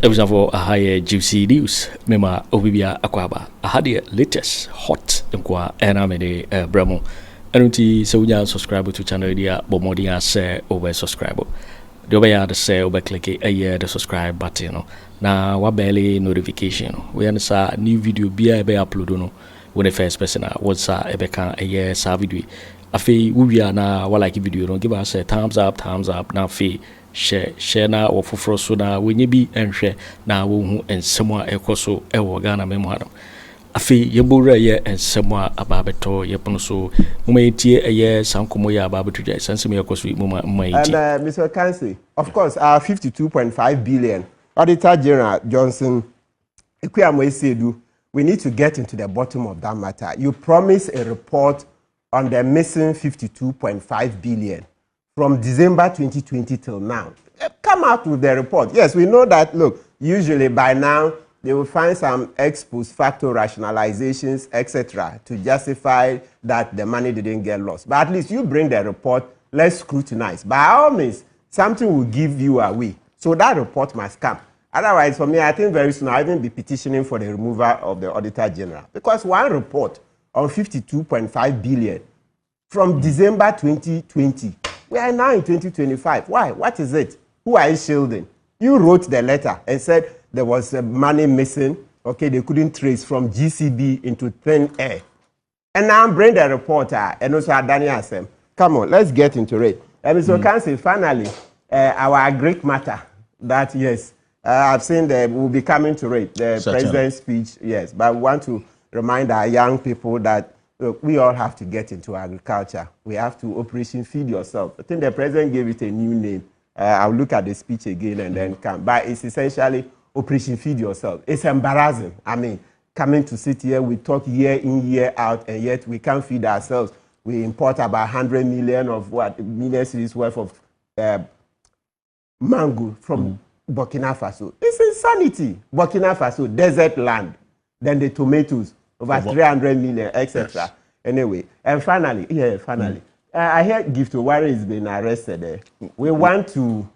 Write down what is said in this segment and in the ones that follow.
Episode for a higher juicy news. Mema Obibia Aquaba. I had the latest hot nkwa enamede bramo. Anunti so we subscribe to channel dia bomodia say over subscribe. The over the say over click the subscribe button no. Na wa barely notification. We understand new video be upload no. When the first person what's ebe kan sa video. Afi we na wa like video no give us a thumbs up na fi share na or for so na when you be and share na wo and someone ekoso e wo Ghana memo adam afi yebura ye and someone ababeto yepono so mumayitie eye sankomo ya ababeto jai sansem yekoso mumayitie and Mr. Kansi, of course our 52.5 billion Auditor General Johnson Ekweamoesedu, we need to get into the bottom of that matter. You promised a report on the missing 52.5 billion from December 2020 till now. Come out with the report. Yes, we know that, look, usually by now, they will find some ex post facto rationalizations, etc., to justify that the money didn't get lost. But at least you bring the report, let's scrutinize. By all means, something will give you away. So that report must come. Otherwise, for me, I think very soon I'll even be petitioning for the removal of the Auditor General. Because one report on 52.5 billion from December 2020, we are now in 2025. Why? What is it? Who are you shielding? You wrote the letter and said there was money missing. Okay, they couldn't trace from GCB into thin air. And now bring the reporter and also Daniel Asem. Come on, let's get into it. Mr. Kansi, finally, our Greek matter that, yes, I've seen that we'll be coming to it, the president's speech, yes. But we want to remind our young people that look, we all have to get into agriculture. We have to Operation Feed Yourself. I think the president gave it a new name. I'll look at the speech again and then come. But it's essentially Operation Feed Yourself. It's embarrassing. I mean, coming to sit here, we talk year in, year out, and yet we can't feed ourselves. We import about 100 million of million series worth of mango from Burkina Faso. It's insanity. Burkina Faso, desert land. Then the tomatoes. Over 300 million, etc. Yes. Anyway, and finally, I heard Gift Owari has been arrested. We want to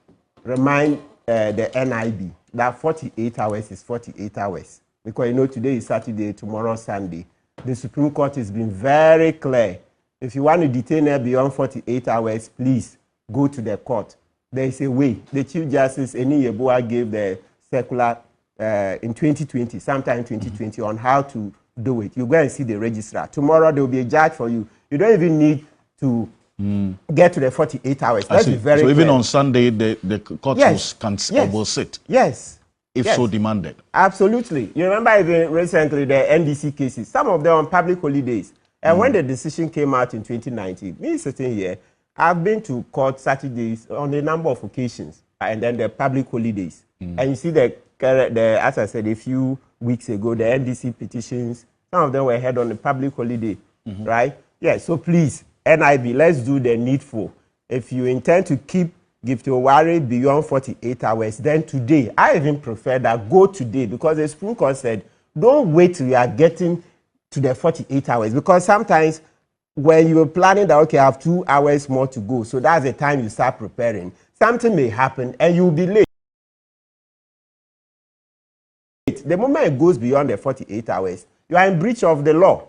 remind the NIB that 48 hours is 48 hours. Because you know today is Saturday, tomorrow Sunday. The Supreme Court has been very clear. If you want to detain her beyond 48 hours, please go to the court. There is a way. The Chief Justice Eni Yeboah gave the circular in 2020, sometime in 2020, on how to do it. You go and see the registrar. Tomorrow there will be a judge for you. You don't even need to get to the 48 hours. That's very so clear. Even on Sunday, the court will sit. Yes. If so demanded. Absolutely. You remember even recently the NDC cases, some of them on public holidays. And when the decision came out in 2019, me sitting here, I've been to court Saturdays on a number of occasions, and then the public holidays. And you see as I said a few weeks ago, the NDC petitions, some of them were held on a public holiday, right? Yeah, so please, NIB, let's do the needful. If you intend to keep Gift Owari beyond 48 hours, then today, I even prefer that go today, because the Supreme Court said, don't wait till you are getting to the 48 hours, because sometimes when you're planning that, okay, I have 2 hours more to go, so that's the time you start preparing, something may happen and you'll be late. The moment it goes beyond the 48 hours, you are in breach of the law.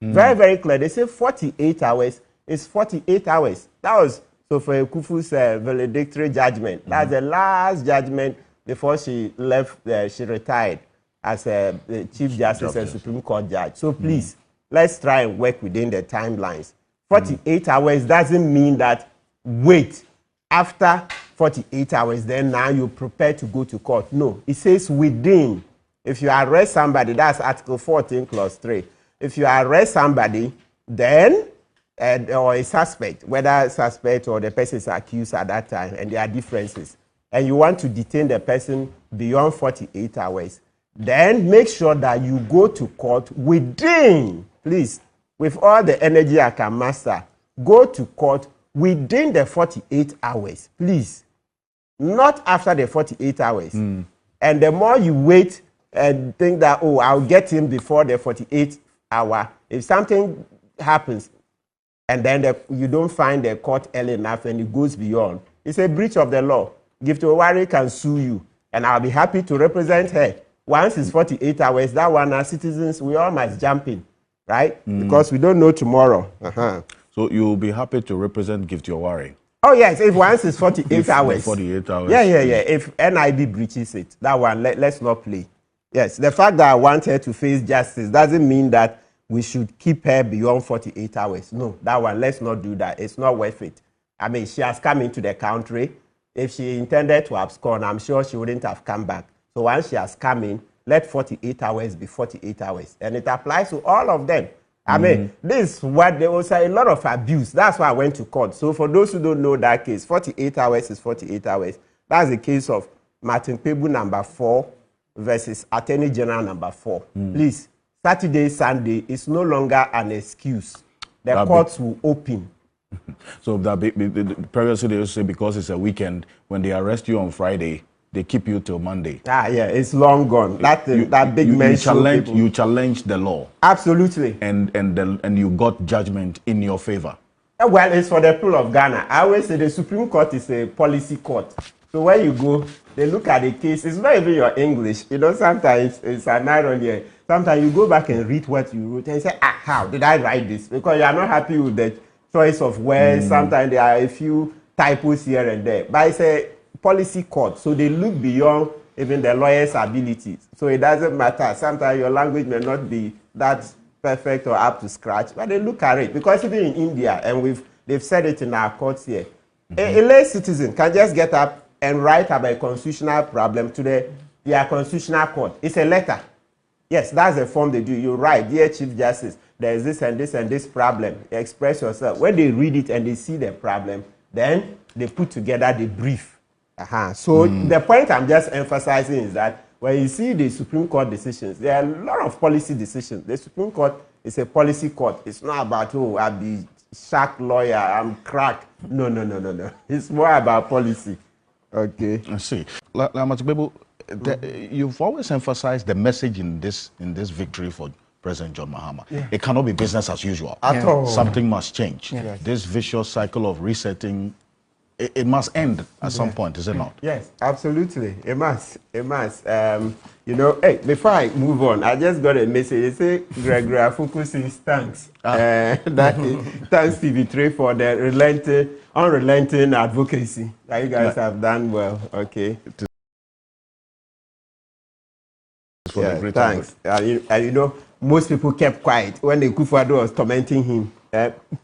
Very, very clear. They say 48 hours is 48 hours. That was so for Akufo's valedictory judgment. That's the last judgment before she left. She retired as a Chief Justice and Supreme Court judge. So please, let's try and work within the timelines. 48 hours doesn't mean that wait after 48 hours, then now you're prepared to go to court. No, it says within. If you arrest somebody, that's Article 14, Clause 3. If you arrest somebody, then, or a suspect, whether suspect or the person is accused at that time, and there are differences, and you want to detain the person beyond 48 hours, then make sure that you go to court within, please, with all the energy I can master, go to court within the 48 hours, please. Not after the 48 hours. And the more you wait, and think that, oh, I'll get him before the 48 hour. If something happens and then you don't find the court early enough and it goes beyond, it's a breach of the law. Gift Owari can sue you and I'll be happy to represent her. Once it's 48 hours, that one, as citizens, we all must jump in, right? Because we don't know tomorrow. So you'll be happy to represent Gift Your Worry? Oh, yes, if once it's 48 hours. 48 hours. Yeah. If NIB breaches it, that one, let's not play. Yes, the fact that I want her to face justice doesn't mean that we should keep her beyond 48 hours. No, that one, let's not do that. It's not worth it. I mean, she has come into the country. If she intended to abscond, I'm sure she wouldn't have come back. So once she has come in, let 48 hours be 48 hours. And it applies to all of them. I mean, this is what there was a lot of abuse. That's why I went to court. So for those who don't know that case, 48 hours is 48 hours. That's the case of Martin Pebu number 4 versus Attorney General number 4. Please, Saturday, Sunday is no longer an excuse. The courts will open. So that previously they used to say because it's a weekend, when they arrest you on Friday, they keep you till Monday. Yeah, it's long gone. That big man. You challenge the law. Absolutely. And you got judgment in your favor. Well, it's for the people of Ghana. I always say the Supreme Court is a policy court. So when you go, they look at the case. It's not even your English. You know, sometimes it's an irony. Sometimes you go back and read what you wrote and say, how did I write this? Because you are not happy with the choice of words. Sometimes there are a few typos here and there. But it's a policy court, so they look beyond even the lawyer's abilities. So it doesn't matter. Sometimes your language may not be that perfect or up to scratch, but they look at it. Because even in India, and they've said it in our courts here, a lay citizen can just get up and write about a constitutional problem to their constitutional court. It's a letter. Yes, that's the form they do. You write, dear Chief Justice, there is this and this and this problem. Express yourself. When they read it and they see the problem, then they put together the brief. So the point I'm just emphasizing is that when you see the Supreme Court decisions, there are a lot of policy decisions. The Supreme Court is a policy court. It's not about, I'll be shark lawyer, I'm crack. No. It's more about policy. Okay. I see. You've always emphasized the message in this victory for President John Mahama. It cannot be business as usual. At all. Something must change. This vicious cycle of resetting, it must end at some point, is it not? Yes, absolutely. It must. Hey, before I move on, I just got a message. They say Gregory Afuku says thanks. Thanks TV3 for the unrelenting advocacy that you guys have done well. Okay. Thanks. And most people kept quiet when the Akufo Addo was tormenting him,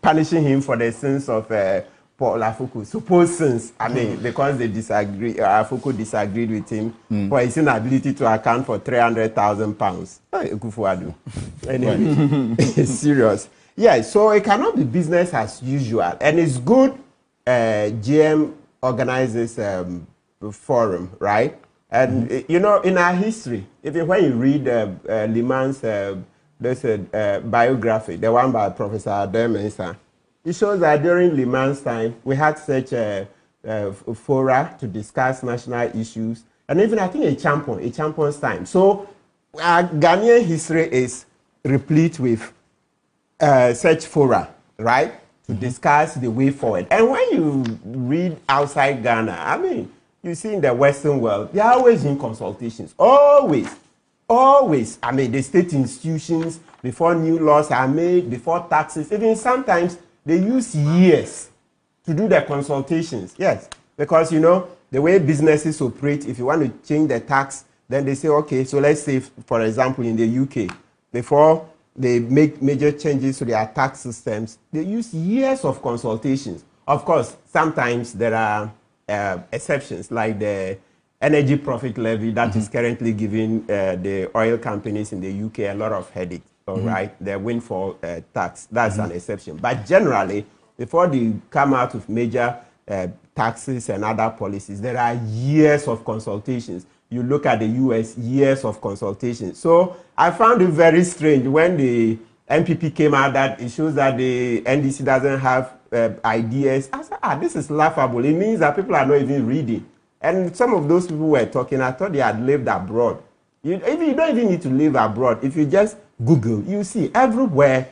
punishing him for the sins of Paul Afuku. Suppose sins, because they disagree, Afuku disagreed with him for his inability to account for £300,000. Akufo Addo. Anyway, it's serious. Yeah, so it cannot be business as usual. And it's good GM organizes forum, right? And, in our history, even when you read Liman's biography, the one by Professor Aremeyaw, it shows that during Liman's time, we had such a fora to discuss national issues, and even I think a champion's time. So Ghanaian history is replete with such fora, right, to discuss the way forward. And when you read outside Ghana, you see in the Western world, they are always in consultations, always. The state institutions, before new laws are made, before taxes, even sometimes they use years to do the consultations. Yes, because, the way businesses operate, if you want to change the tax, then they say, okay, so let's say, for example, in the UK, before they make major changes to their tax systems, they use years of consultations. Of course, sometimes there are exceptions, like the energy profit levy that is currently giving the oil companies in the UK a lot of headache. All right, the windfall tax, that's an exception. But generally, before they come out with major taxes and other policies, there are years of consultations. You look at the US, years of consultations. So I found it very strange when the MPP came out that it shows that the NDC doesn't have ideas. I said, this is laughable. It means that people are not even reading. And some of those people were talking, I thought they had lived abroad. You don't even need to live abroad. If you just Google, you see everywhere,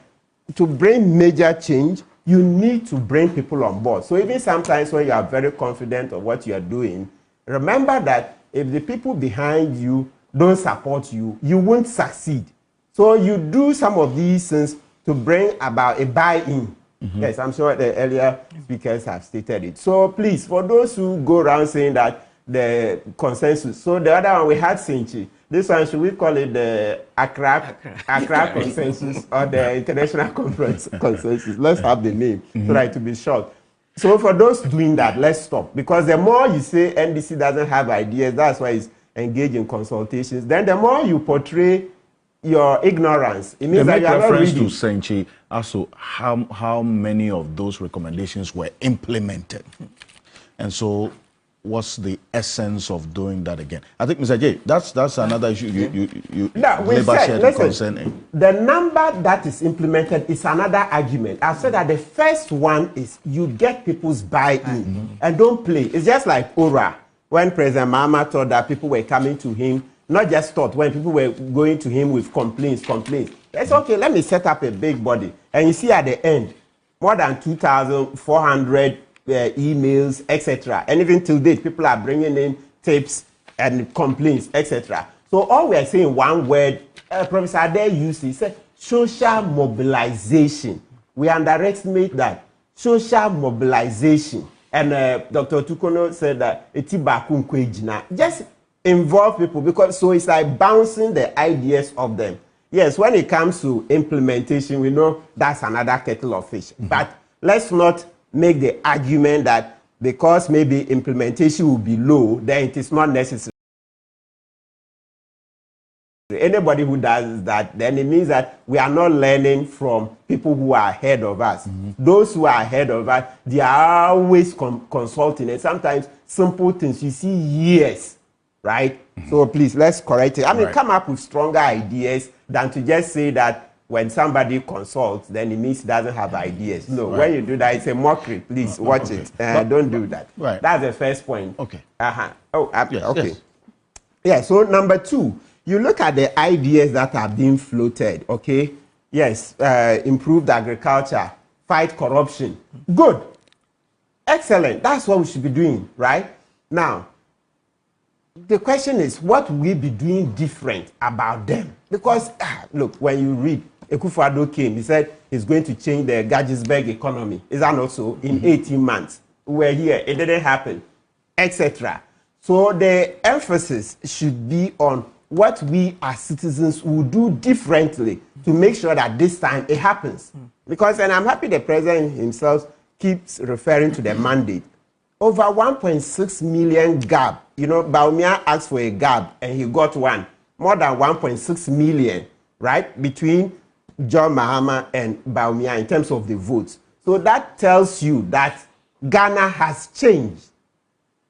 to bring major change, you need to bring people on board. So even sometimes when you are very confident of what you are doing, remember that if the people behind you don't support you, you won't succeed. So you do some of these things to bring about a buy-in. Yes, I'm sure the earlier speakers have stated it. So please, for those who go around saying that the consensus, so the other one we had Sinchi. This one, should we call it the Accra consensus or the International Conference consensus? Let's have the name so that it will be short. So for those doing that, let's stop. Because the more you say NDC doesn't have ideas, that's why it's engaged in consultations, then the more you portray your ignorance. It means that you are not reading. To Senchi, also how many of those recommendations were implemented? And so what's the essence of doing that again? I think, Mr. J, that's another issue you listen, the number that is implemented is another argument. I've said that the first one is you get people's buy-in and don't play. It's just like Ora, when President Mahama thought that people were coming to him, not just thought, when people were going to him with complaints. It's okay, let me set up a big body. And you see at the end, more than 2,400 emails, etc. And even till date, people are bringing in tapes and complaints, etc. So all we are saying, one word, Professor Addo used, he said, social mobilization. We underestimate that. Social mobilization. And Dr. Torkornoo said that, just involve people, because so it's like bouncing the ideas of them. Yes, when it comes to implementation, we know that's another kettle of fish. But let's not make the argument that because maybe implementation will be low, then it is not necessary. Anybody who does that, then it means that we are not learning from people who are ahead of us. Those who are ahead of us, they are always consulting, and sometimes simple things, you see years. Right? So please, let's correct it. I mean, come up with stronger ideas than to just say that when somebody consults, then it means he doesn't have ideas. No, when you do that, it's a mockery. Please watch it. Don't do that. That's the first point. Okay. Okay. Yeah, so number two, you look at the ideas that are being floated, okay? Yes, improved agriculture, fight corruption. Good. Excellent. That's what we should be doing, right? Now, the question is, what will we be doing different about them? Because, look, when you read, Akufo Addo came, he said he's going to change the Gettysburg economy. Is that not so? In 18 months. We're here, it didn't happen, etc. So the emphasis should be on what we as citizens will do differently to make sure that this time it happens. Because, and I'm happy the president himself keeps referring to the mandate. Over 1.6 million gab. You know, Bawumia asked for a gab and he got one. More than 1.6 million, right? Between John Mahama and Bawumia in terms of the votes. So that tells you that Ghana has changed.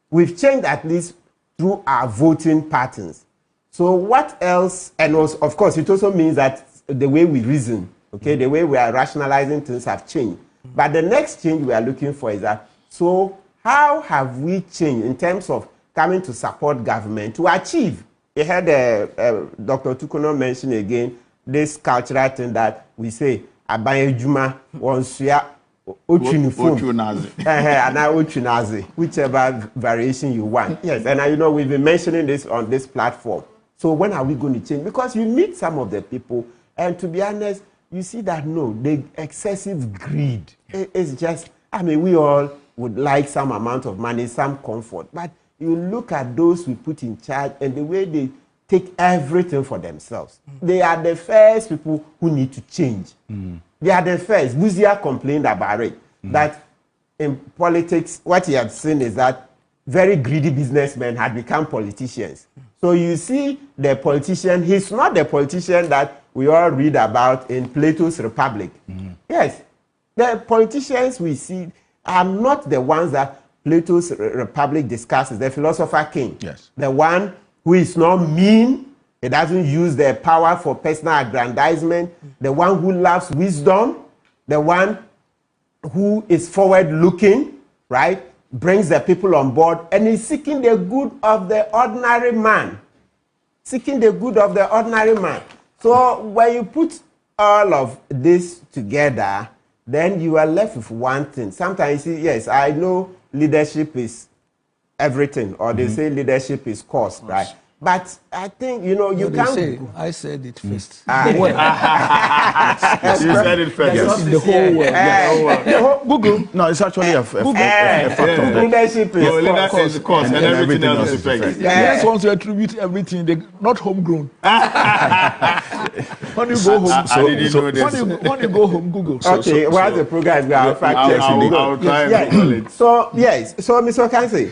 We've changed at least through our voting patterns. So what else? And also, of course, it also means that the way we reason, okay, the way we are rationalizing things have changed. But the next change we are looking for is that, so how have we changed in terms of coming to support government to achieve? You heard Dr. Torkornoo mention again this cultural thing that we say, Abanye Juma, Onsuya, Ochunazi, whichever variation you want. Yes, and you know, we've been mentioning this on this platform. So when are we going to change? Because you meet some of the people, and to be honest, you see that no, the excessive greed. It's just, I mean, we all would like some amount of money, some comfort. But you look at those we put in charge and the way they take everything for themselves. They are the first people who need to change. They are the first. Buzia complained about it. That in politics, what he had seen is that very greedy businessmen had become politicians. So you see the politician, he's not the politician that we all read about in Plato's Republic. Yes, the politicians we see are not the ones that Plato's Republic discusses, the philosopher king. Yes. The one who is not mean, he doesn't use their power for personal aggrandizement, the one who loves wisdom, the one who is forward-looking, right, brings the people on board, and is seeking the good of the ordinary man. Seeking the good of the ordinary man. So when you put all of this together, then you are left with one thing. Sometimes you see, yes, I know leadership is everything, or they say leadership is cost, right? But I think, you can't... I said it first. You said it first. Yes. In the whole world. Google. No, it's actually a fact of that. Leadership is cost, and everything else is effect. Yes, want to attribute everything, they not homegrown. When you go home, when you go home, Google. Okay, what's the program? We are fact checking. I'll try and Google it. So Mr. Okanse,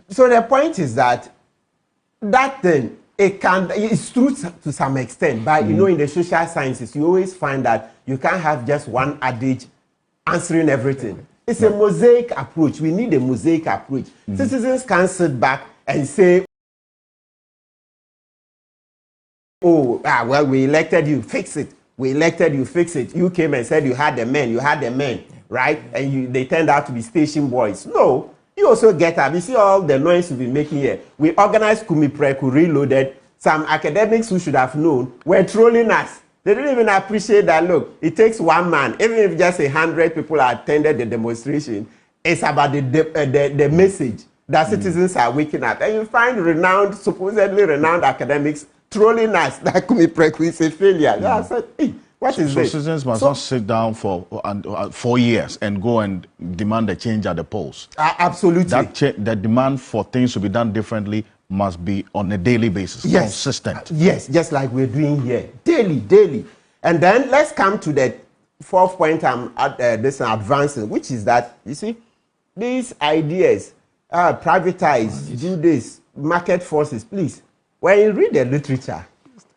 so the point is that thing, it's true to some extent, but in the social sciences, you always find that you can't have just one adage answering everything. It's a mosaic approach. We need a mosaic approach. Citizens can't sit back and say, well, we elected you, fix it. We elected you, fix it. You came and said you had the men, right? And they turned out to be station boys. No. You also get up. You see all the noise we've been making here. We organized Kumipreku Reloaded. Some academics who should have known were trolling us. They didn't even appreciate that. Look, it takes one man. Even if just 100 people attended the demonstration, it's about the message that citizens are waking up. And you find supposedly renowned academics trolling us that Kumipreku is a failure. I said, hey, what is this? Citizens must not sit down for 4 years and go and demand a change at the polls. Absolutely. The demand for things to be done differently must be on a daily basis, consistent. Yes, just like we're doing here, daily. And then let's come to the fourth point I'm advancing, which is that, you see, these ideas, privatize, do this, market forces, please. When you read the literature,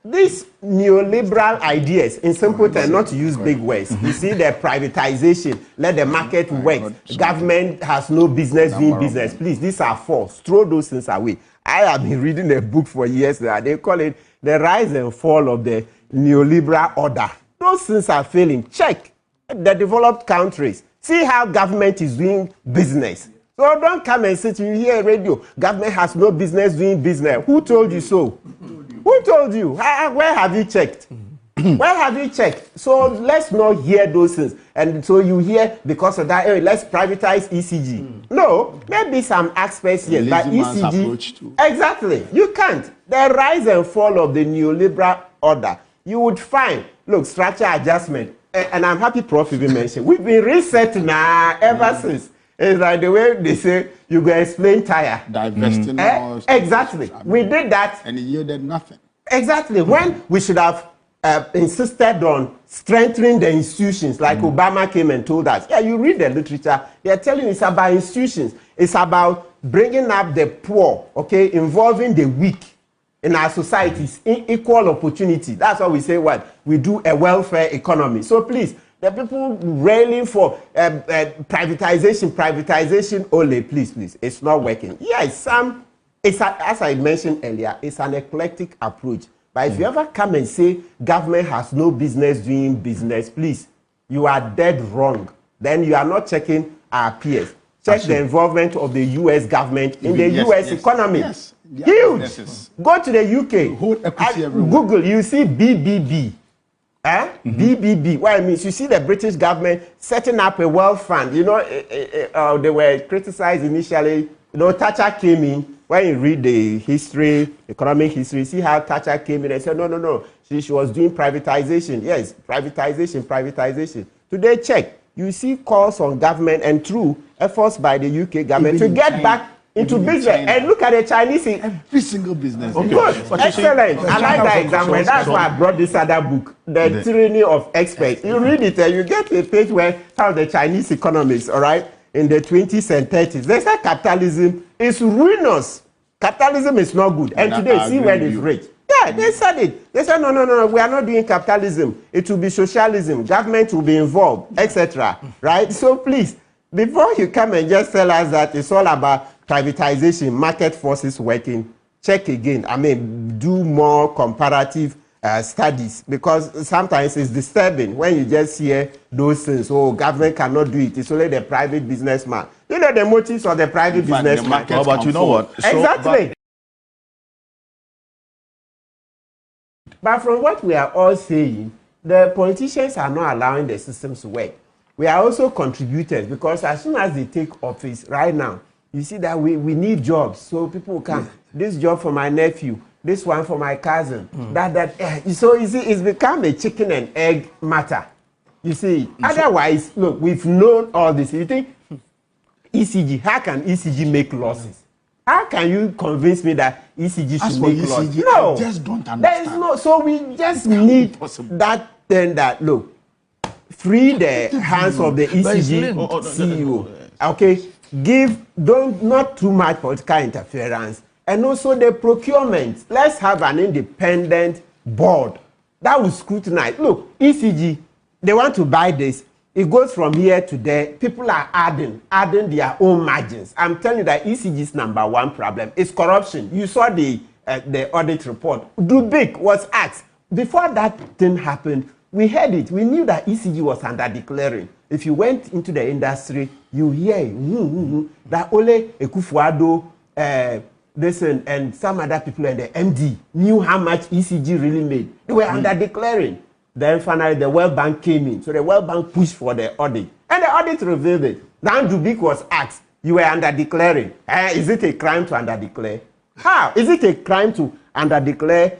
these neoliberal ideas, in simple terms, not to use big words, you see the privatization, let the market work, government has no business doing business. Please, these are false. Throw those things away. I have been reading a book for years now. They call it The Rise and Fall of the Neoliberal Order. Those things are failing. Check the developed countries. See how government is doing business. So don't come and sit, you hear radio, government has no business doing business. Who told you so? Who told you? Where have you checked? Where have you checked? So let's not hear those things. And so you hear because of that, hey, let's privatize ECG. No, maybe some aspects here, but ECG. Exactly. You can't. The rise and fall of the neoliberal order, you would find, look, structure adjustment. And I'm happy Prof even mentioned, we've been reset now ever since. It's like the way they say, you go explain tire. Divesting. Exactly. We did that. And it yielded nothing. Exactly. When we should have insisted on strengthening the institutions, like Obama came and told us. Yeah, you read the literature. They're telling you it's about institutions. It's about bringing up the poor, okay, involving the weak in our societies, in equal opportunity. That's why we say what? We do a welfare economy. So please, the people railing for privatization only, please, it's not working. Yeah, as I mentioned earlier, it's an eclectic approach. But if you ever come and say government has no business doing business, please, you are dead wrong. Then you are not checking our peers. Check the involvement of the U.S. government in the U.S. economy. Yes. Huge. Go to the UK. Google, you see BBB. BBB. What it means, you see the British government setting up a wealth fund. You know, they were criticized initially. You know, Thatcher came in. When you read the history, economic history, see how Thatcher came in and said, no. She was doing privatization. Yes, privatization. Today, check. You see calls on government and through efforts by the UK government to get back into business. And look at the Chinese. Every single business. Good. Excellent. I like that example. That's why I brought this other book, The Tyranny of Experts. You read it and you get to a page where how the Chinese economists, all right, in the 20s and 30s, they said capitalism is ruinous. Capitalism is not good. And today, see where it's rich. Yeah, they said it. They said, no, we are not doing capitalism. It will be socialism. Government will be involved, etc. Right? So please, before you come and just tell us that it's all about privatization, market forces working, check again. I mean, do more comparative studies, because sometimes it's disturbing when you just hear those things. Oh, government cannot do it. It's only the private businessman. You know the motives of the private businessman. Oh, but you know what? Exactly. But from what we are all saying, the politicians are not allowing the systems to work. We are also contributors, because as soon as they take office right now, you see that we need jobs, so people come. This job for my nephew, this one for my cousin. So you see, it's become a chicken and egg matter. You see, otherwise, look, we've known all this. You think ECG? How can ECG make losses? How can you convince me that ECG should make losses? No, I just don't understand. There is no. So we just need that thing that look. Free the hands of the ECG CEO. Okay, not too much political interference, and also the procurement. Let's have an independent board that will scrutinize. Look, ECG, they want to buy this. It goes from here to there. People are adding their own margins. I'm telling you that ECG's #1 problem is corruption. You saw the audit report. Dubik was asked before that thing happened. We heard it. We knew that ECG was under-declaring. If you went into the industry, you hear that only Akufo Addo, and some other people and the MD knew how much ECG really made. They were under-declaring. Then finally, the World Bank came in. So the World Bank pushed for the audit. And the audit revealed it. Then Dubik was asked, you were under-declaring. Is it a crime to under-declare? How? Is it a crime to under-declare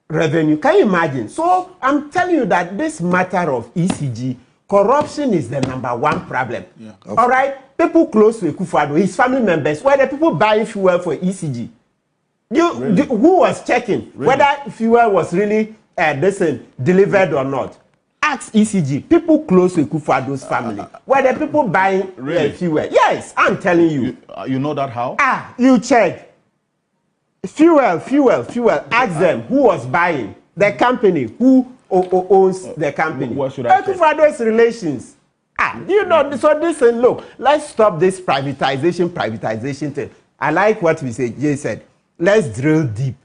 revenue? Can you imagine? So I'm telling you that this matter of ECG, corruption is the #1 problem. Yeah. All right? People close to Akufo Addo, his family members, were the people buying fuel for ECG? Who was checking whether fuel was really delivered or not? Ask ECG. People close to Akufo Addo's family. Were the people buying fuel? Yes, I'm telling you. You know that how? You check. Fuel. Ask them who was buying. The company. Who owns the company? What should I check? Akufo Addo's relations. You know, so listen, look, let's stop this privatization thing. I like what Jay said. Let's drill deep.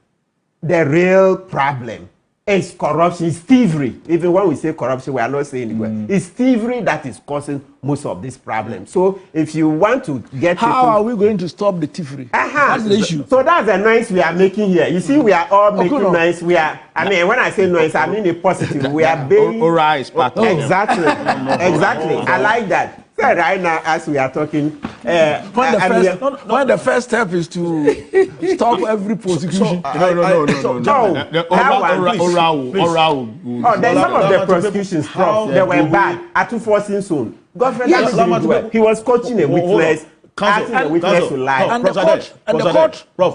The real problem is corruption, it's thievery. Even when we say corruption, we are not saying it. It's thievery that is causing most of this problem. So if you want to get how are we going to stop the thievery? That's the issue. So that's the noise we are making here. You see, we are all making noise. We are. I mean, when I say noise, I mean a positive. We are being exactly. I like that. So right now, as we are talking, when the first step is to stop every prosecution. No. There's some of the prosecutions, they were bad. Ato Forson soon. He was coaching a witness. Asking the witness to lie. And the court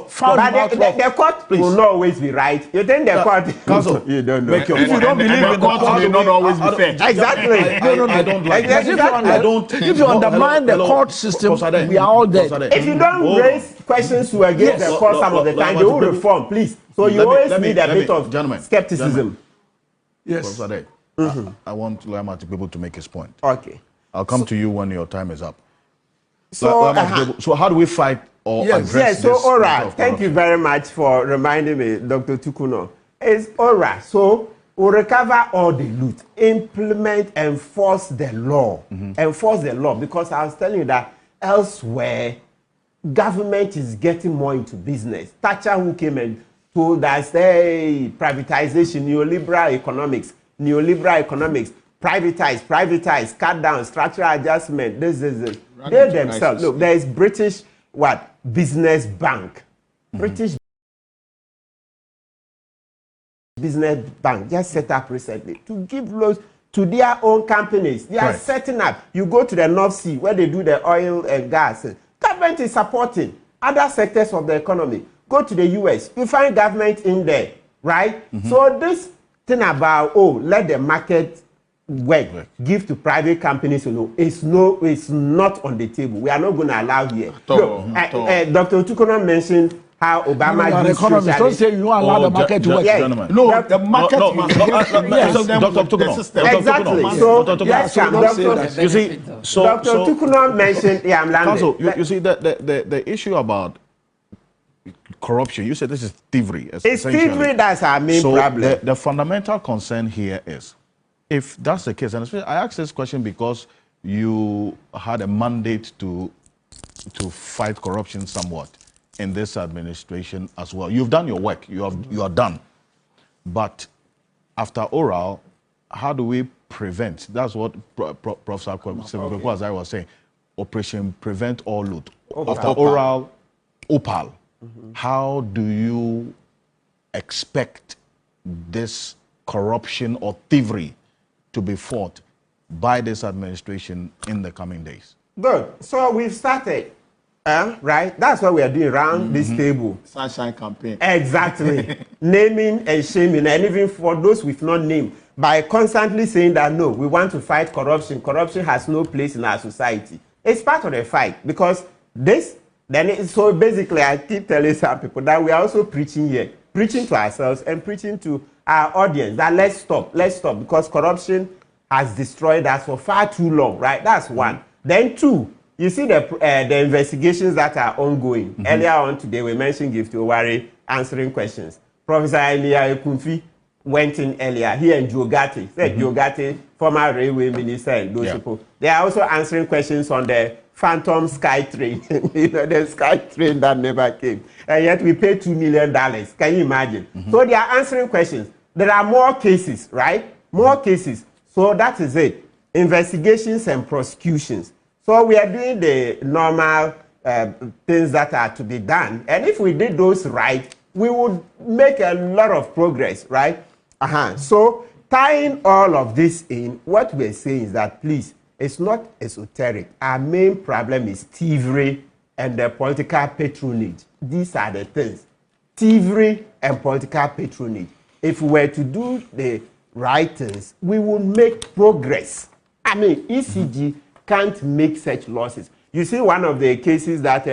found the court will not always be right. You think the court... You don't know. If you don't believe in the court, it will not always be fair. Exactly. I don't like that. If you undermine the court system, we are all dead. If you don't raise questions to against the court some of the time, they will reform, please. So you always need a bit of skepticism. Yes. I want Lama to be able to make his point. Okay. I'll come to you when your time is up. So how do we fight or address this? So all right. Thank you very much for reminding me, Dr. Torkornoo. It's all right. So we'll recover all the loot, implement, enforce the law. Enforce the law, because I was telling you that elsewhere, government is getting more into business. Thatcher, who came and told us, hey, privatization, neoliberal economics, privatize, cut down, structural adjustment, this. They themselves, look, there is British, Business Bank. British Business Bank just set up recently to give loans to their own companies. They are setting up. You go to the North Sea where they do the oil and gas. Government is supporting other sectors of the economy. Go to the US, you find government in there, right? So this thing about, let the market work, give to private companies, it's not on the table. We are not going to allow here. Dr. Torkornoo mentioned how Obama used economists don't say you don't allow the market to work. No, the market exactly. So you see, Dr. Torkornoo mentioned you see the issue about corruption, you said this is thievery. It's thievery, that's our main problem. The fundamental concern here is, if that's the case, and I asked this question because you had a mandate to fight corruption somewhat in this administration as well. You've done your work. You are done. But after oral, how do we prevent? That's what Professor Kweku Annan was saying. Operation Prevent All Loot, after oral OPAL. How do you expect this corruption or thievery to be fought by this administration in the coming days? Good. So we've started, right? That's what we are doing around this table. Sunshine campaign. Exactly. Naming and shaming, and even for those with no name, by constantly saying that no, we want to fight corruption. Corruption has no place in our society. It's part of the fight, because this, so basically I keep telling some people that we are also preaching here, preaching to ourselves and preaching to our audience that let's stop, because corruption has destroyed us for far too long, right? That's one. Then two, you see the investigations that are ongoing. Earlier on today, we mentioned Getrude Torkornoo answering questions. Professor Aremeyaw Anas went in earlier. He and Joe Gatti, Joe Gatti, former railway minister, and those people. They are also answering questions on the phantom sky train, the sky train that never came. And yet we paid $2 million. Can you imagine? So they are answering questions. There are more cases, right? More cases. So that is it. Investigations and prosecutions. So we are doing the normal things that are to be done. And if we did those right, we would make a lot of progress, right? So tying all of this in, what we're saying is that, please, it's not esoteric. Our main problem is thievery and the political patronage. These are the things. Thievery and political patronage. If we were to do the right things, we will make progress. I mean, ECG can't make such losses. You see one of the cases that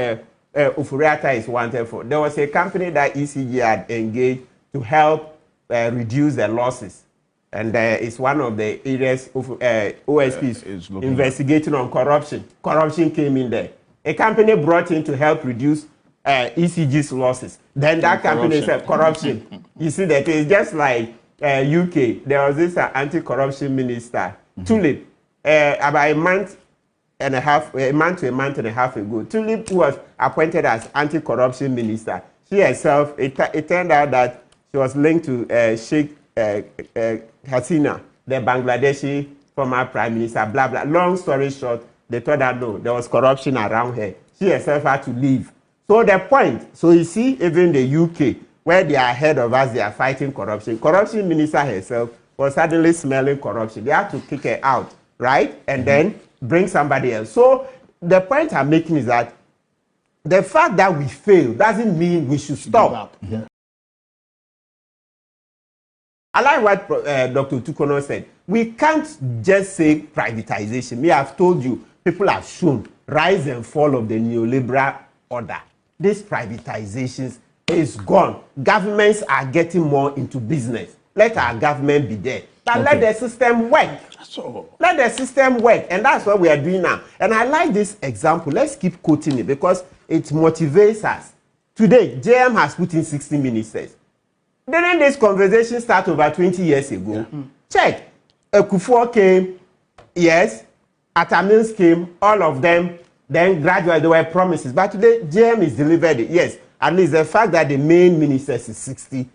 ofori is wanted for. There was a company that ECG had engaged to help reduce the losses. And it's one of the areas of OSPs investigating on corruption. Corruption came in there. A company brought in to help reduce ECG's losses. Then that company said corruption. You see that it's just like UK. There was this anti-corruption minister, Tróuble, about a month and a half ago. Tróuble, who was appointed as anti-corruption minister, she herself, it turned out that she was linked to Sheikh Hasina, the Bangladeshi former prime minister, blah, blah. Long story short, they thought that no, there was corruption around her. She herself had to leave. So the point, so you see, even the UK, where they are ahead of us, they are fighting corruption. Corruption minister herself was suddenly smelling corruption. They had to kick her out, right? And then bring somebody else. So the point I'm making is that the fact that we fail doesn't mean we should stop. I like what Dr. Torkornoo said. We can't just say privatization. Me, I've told you, people have shown rise and fall of the neoliberal order. This privatizations is gone. Governments are getting more into business. Let our government be there. But let the system work. Let the system work. And that's what we are doing now. And I like this example. Let's keep quoting it because it motivates us. Today, JM has put in 60 ministers. Didn't this conversation start over 20 years ago? Check. Akufo came, yes. Atta came, all of them. Then gradually there were promises. But today, JM is delivered it. Yes. At least the fact that the main ministers is 60.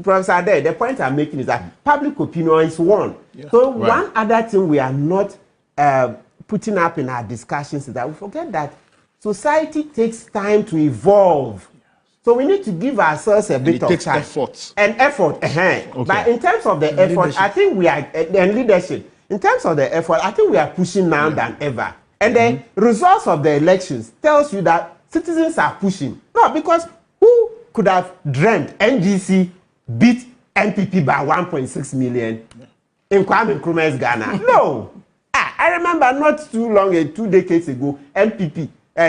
Professor Addo, the point I'm making is that public opinion is one. Yeah. So one other thing we are not putting up in our discussions is that we forget that society takes time to evolve. So we need to give ourselves a bit of time. And effort. Okay. But in terms of the effort, leadership. I think we are, and leadership, in terms of the effort, I think we are pushing now than ever. And the results of the elections tells you that citizens are pushing. No, because who could have dreamt NGC beat NPP by 1.6 million in Kwame Nkrumah's Ghana? No. I remember not too long, 2 decades ago, NPP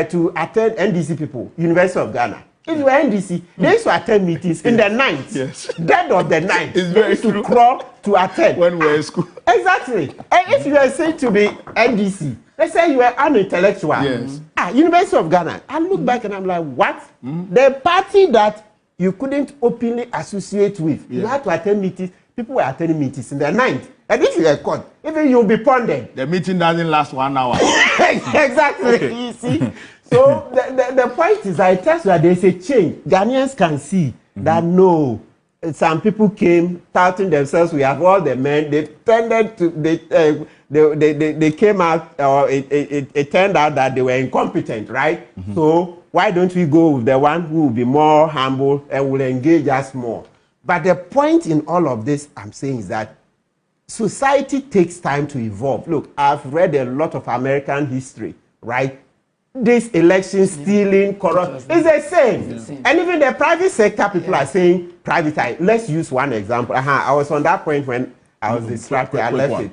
to attend NDC people, University of Ghana. If you were NDC, they used to attend meetings in the night. Yes. Dead of the night. They used to crawl to attend. When we were in school. Exactly. And if you were said to be NDC, let's say you were an intellectual. Yes. University of Ghana. I look back and I'm like, what? The party that you couldn't openly associate with, you had to attend meetings. People were attending meetings in the night. And if you were caught, even you'll be ponded. The meeting doesn't last 1 hour. Exactly. Okay. You see? So the point is, I tell you that there's a change. Ghanaians can see that no, some people came touting themselves. We have all the men. They tended to they came out. It turned out that they were incompetent, right? So why don't we go with the one who will be more humble and will engage us more? But the point in all of this, I'm saying, is that society takes time to evolve. Look, I've read a lot of American history, right? This election stealing, corrupt, it's the same. And even the private sector, people are saying privatize. Let's use one example. I was on that point when I was distracted. I left it.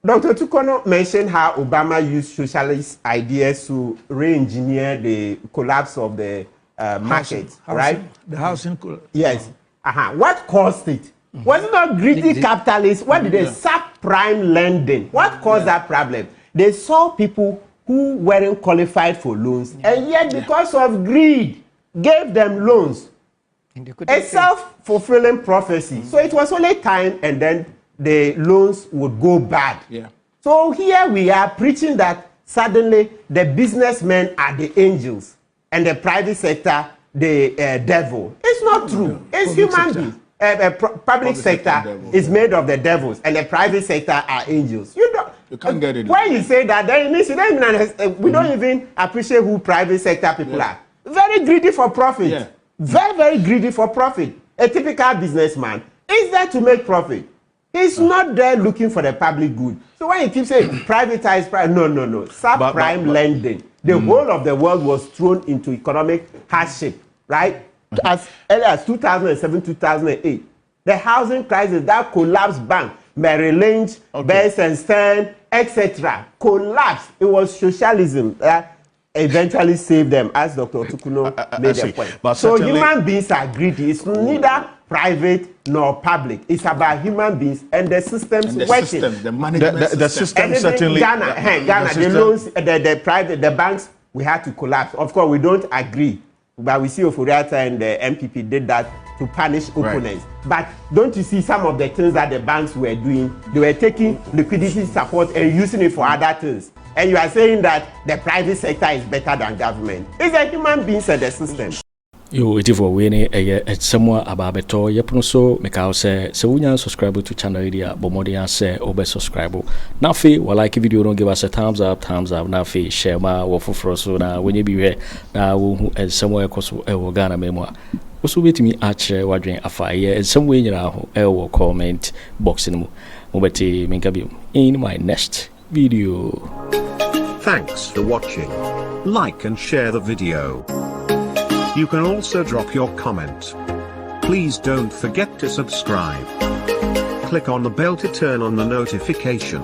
Dr. Torkornoo mentioned how Obama used socialist ideas to re-engineer the collapse of the market, right? The housing. Yes. What caused it? Was it not greedy capitalists? What did they subprime lending? What caused that problem? They saw people who weren't qualified for loans, and yet because of greed, gave them loans. A self-fulfilling prophecy. So it was only time, and then the loans would go bad. So here we are preaching that suddenly the businessmen are the angels, and the private sector the devil. It's not true. It's human beings. Public sector is made of the devils, and the private sector are angels. You can't get it. When you say that, then it means we don't even appreciate who private sector people are. Very greedy for profit. Very, very greedy for profit. A typical businessman is there to make profit. He's not there looking for the public good. So when you keep saying privatize, no. Subprime lending. The whole of the world was thrown into economic hardship, right? As early as 2007, 2008. The housing crisis, that collapsed bank, Merrill Lynch, Bears and Stern, etc. collapsed. It was socialism that eventually saved them, as Dr. Torkornoo made a point. But so human beings are greedy. It's neither private nor public. It's about human beings and the systems working. The management the system certainly. Ghana, the loans, the banks, we had to collapse. Of course, we don't agree. But we see ofori and the MPP did that to punish opponents. But don't you see some of the things that the banks were doing? They were taking liquidity support and using it for other things. And you are saying that the private sector is better than government. It's a human beings and the system. Yo, it is for winning a somewhere about beto. Yep, so make out say so we subscribe to channel area, but more than say over subscribe. Now, fee, well, like if video don't give us a thumbs up. Now, fee, share my or for so now when you be here now, and somewhere across Ghana memoir. Also, wait me otchere wondering a fire and some way you know, comment box in Mobeti Mingabi in my next video. Thanks for watching. Like and share the video. You can also drop your comment. Please don't forget to subscribe. Click on the bell to turn on the notification.